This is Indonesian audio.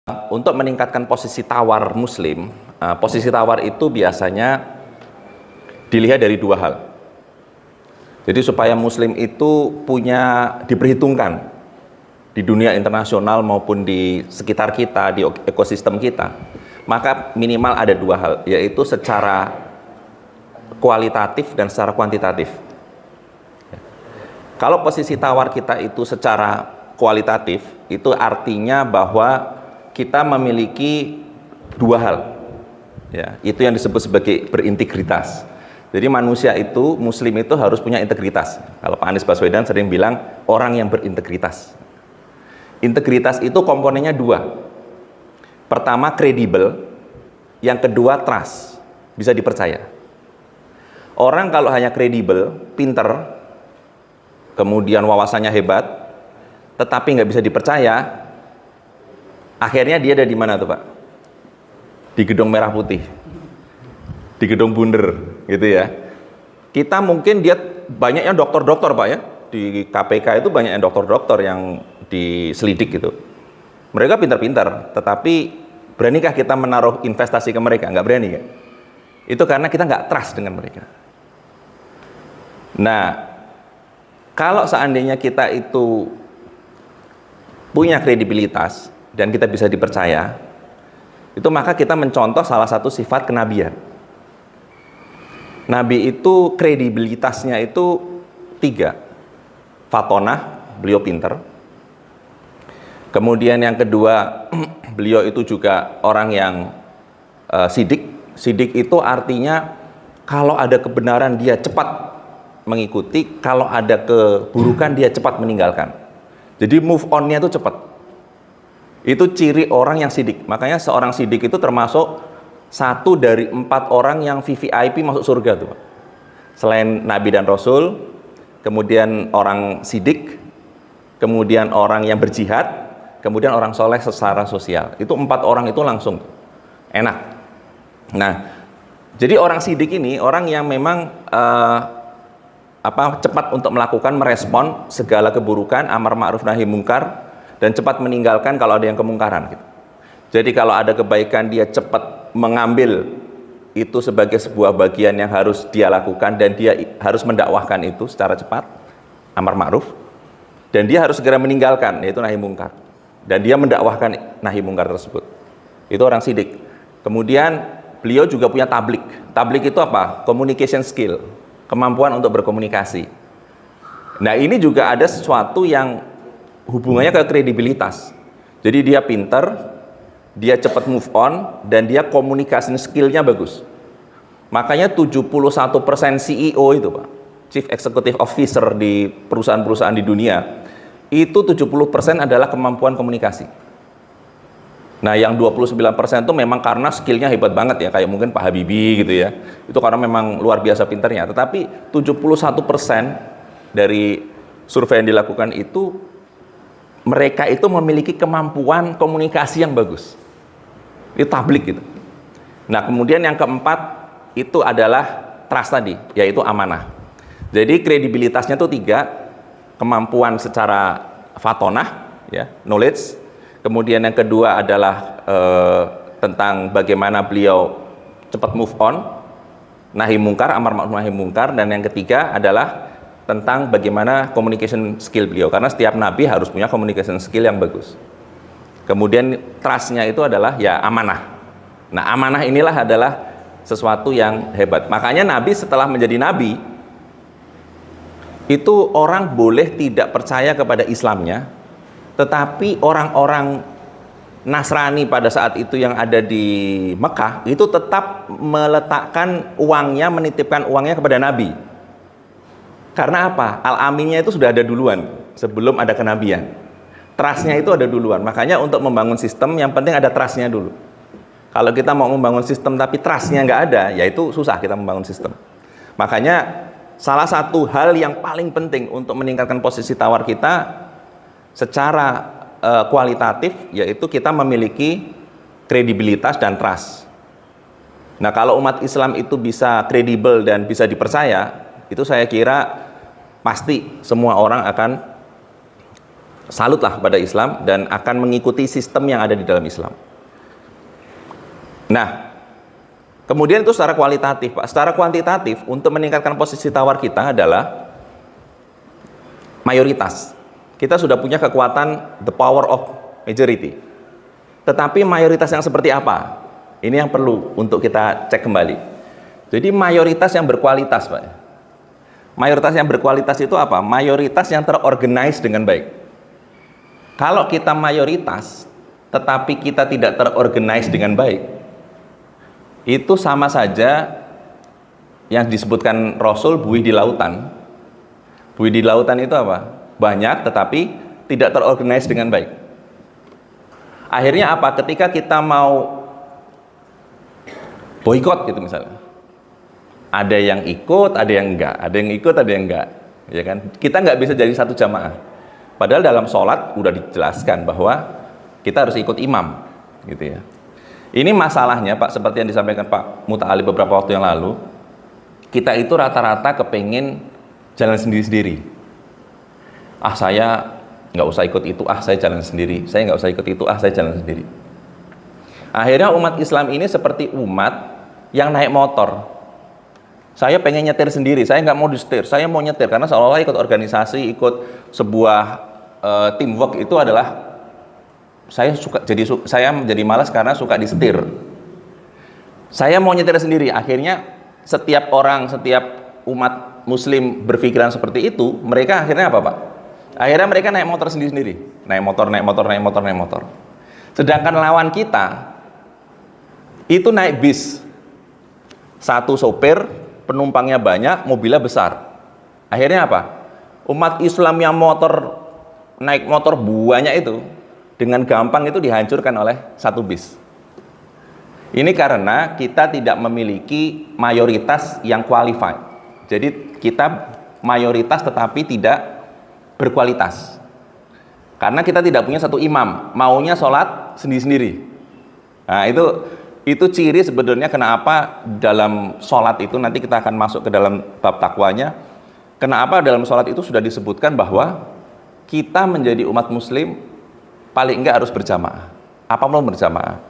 Untuk meningkatkan posisi tawar muslim, posisi tawar itu biasanya dilihat dari dua hal. Jadi supaya muslim itu diperhitungkan di dunia internasional maupun di sekitar kita, di ekosistem kita, maka minimal ada dua hal, yaitu secara kualitatif dan secara kuantitatif. Kalau posisi tawar kita itu secara kualitatif, itu artinya bahwa kita memiliki dua hal, ya, itu yang disebut sebagai berintegritas. Jadi manusia itu, muslim itu harus punya integritas. Kalau Pak Anies Baswedan sering bilang orang yang berintegritas. Integritas itu komponennya dua. Pertama kredibel, yang kedua trust, bisa dipercaya. Orang kalau hanya kredibel, pinter, kemudian wawasannya hebat, tetapi nggak bisa dipercaya, akhirnya dia ada di mana tuh Pak? Di gedung merah putih, di gedung bunder, gitu ya. Kita mungkin dia banyaknya dokter-dokter Pak ya, di KPK itu banyaknya dokter-dokter yang diselidik gitu. Mereka pintar-pintar, tetapi beranikah kita menaruh investasi ke mereka? Nggak berani kan? Itu karena kita nggak trust dengan mereka. Nah, kalau seandainya kita itu punya kredibilitas dan kita bisa dipercaya, itu maka kita mencontoh salah satu sifat kenabian. Nabi itu kredibilitasnya itu 3. Fatonah, beliau pinter. Kemudian yang kedua, beliau itu juga orang yang sidik. Sidik itu artinya kalau ada kebenaran dia cepat mengikuti, kalau ada keburukan dia cepat meninggalkan. Jadi move on-nya itu cepat. Itu ciri orang yang sidik. Makanya seorang sidik itu termasuk 1 dari 4 orang yang VVIP masuk surga tuh. Selain Nabi dan Rasul, kemudian orang sidik, kemudian orang yang berjihad, kemudian orang soleh secara sosial. Itu 4 orang itu langsung enak. Nah, jadi orang sidik ini orang yang memang cepat untuk melakukan, merespon segala keburukan, amar ma'ruf nahi mungkar, dan cepat meninggalkan kalau ada yang kemungkaran gitu. Jadi kalau ada kebaikan dia cepat mengambil itu sebagai sebuah bagian yang harus dia lakukan, dan dia harus mendakwahkan itu secara cepat, amar ma'ruf, dan dia harus segera meninggalkan, yaitu nahi mungkar, dan dia mendakwahkan nahi mungkar tersebut. Itu orang sidik. Kemudian beliau juga punya tablik. Tablik itu apa? Communication skill, kemampuan untuk berkomunikasi. Nah, ini juga ada sesuatu yang hubungannya ke kredibilitas. Jadi dia pinter, dia cepat move on, dan dia komunikasi skillnya bagus. Makanya 71% CEO itu Pak, Chief Executive Officer di perusahaan-perusahaan di dunia, itu 70% adalah kemampuan komunikasi. Nah, yang 29% itu memang karena skillnya hebat banget ya, kayak mungkin Pak Habibie gitu ya. Itu karena memang luar biasa pinternya. Tetapi 71% dari survei yang dilakukan itu, mereka itu memiliki kemampuan komunikasi yang bagus. Itu tablik gitu. Nah, kemudian yang keempat itu adalah trust tadi, yaitu amanah. Jadi kredibilitasnya itu 3, kemampuan secara fatonah, ya, knowledge. Kemudian yang kedua adalah tentang bagaimana beliau cepat move on, nahi mungkar, amar ma'ruf nahi mungkar, dan yang ketiga adalah tentang bagaimana communication skill beliau, karena setiap nabi harus punya communication skill yang bagus. Kemudian trustnya itu adalah ya amanah. Nah, amanah inilah adalah sesuatu yang hebat. Makanya nabi setelah menjadi nabi itu orang boleh tidak percaya kepada Islamnya, tetapi orang-orang Nasrani pada saat itu yang ada di Mekah itu tetap meletakkan uangnya, menitipkan uangnya kepada nabi. Karena apa? Al-aminnya itu sudah ada duluan sebelum ada kenabian. Trustnya itu ada duluan. Makanya untuk membangun sistem yang penting ada trustnya dulu. Kalau kita mau membangun sistem tapi trustnya nggak ada, ya itu susah kita membangun sistem. Makanya salah satu hal yang paling penting untuk meningkatkan posisi tawar kita secara kualitatif, yaitu kita memiliki kredibilitas dan trust. Nah, kalau umat Islam itu bisa kredibel dan bisa dipercaya, itu saya kira pasti semua orang akan salutlah pada Islam dan akan mengikuti sistem yang ada di dalam Islam. Nah, kemudian itu secara kualitatif, Pak. Secara kuantitatif, untuk meningkatkan posisi tawar kita adalah mayoritas. Kita sudah punya kekuatan the power of majority. Tetapi mayoritas yang seperti apa? Ini yang perlu untuk kita cek kembali. Jadi mayoritas yang berkualitas, Pak. Mayoritas yang berkualitas itu apa? Mayoritas yang terorganize dengan baik. Kalau kita mayoritas, tetapi kita tidak terorganize dengan baik, itu sama saja yang disebutkan Rasul buih di lautan. Buih di lautan itu apa? Banyak, tetapi tidak terorganize dengan baik. Akhirnya apa? Ketika kita mau boikot gitu misalnya, ada yang ikut, ada yang enggak, ada yang ikut, ada yang enggak, ya kan? Kita nggak bisa jadi satu jamaah. Padahal dalam sholat udah dijelaskan bahwa kita harus ikut imam, gitu ya. Ini masalahnya, Pak, seperti yang disampaikan Pak Muta'ali beberapa waktu yang lalu, kita itu rata-rata kepengen jalan sendiri-sendiri. Ah, saya nggak usah ikut itu, ah saya jalan sendiri. Saya nggak usah ikut itu, ah saya jalan sendiri. Akhirnya umat Islam ini seperti umat yang naik motor. Saya pengen nyetir sendiri, saya nggak mau disetir, saya mau nyetir karena seolah-olah ikut organisasi, ikut sebuah teamwork itu adalah saya menjadi malas karena suka disetir. Saya mau nyetir sendiri. Akhirnya setiap orang, setiap umat Muslim berpikiran seperti itu, mereka akhirnya apa, Pak? Akhirnya mereka naik motor sendiri-sendiri, naik motor. Sedangkan lawan kita itu naik bis, satu sopir, penumpangnya banyak, mobilnya besar. Akhirnya apa? Umat Islam yang naik motor banyak itu dengan gampang itu dihancurkan oleh satu bis. Ini karena kita tidak memiliki mayoritas yang qualified. Jadi kita mayoritas tetapi tidak berkualitas. Karena kita tidak punya satu imam, maunya sholat sendiri-sendiri. Nah, itu ciri sebenarnya kenapa dalam sholat itu, nanti kita akan masuk ke dalam bab takwanya, kenapa dalam sholat itu sudah disebutkan bahwa kita menjadi umat Muslim paling enggak harus berjamaah, apapun berjamaah.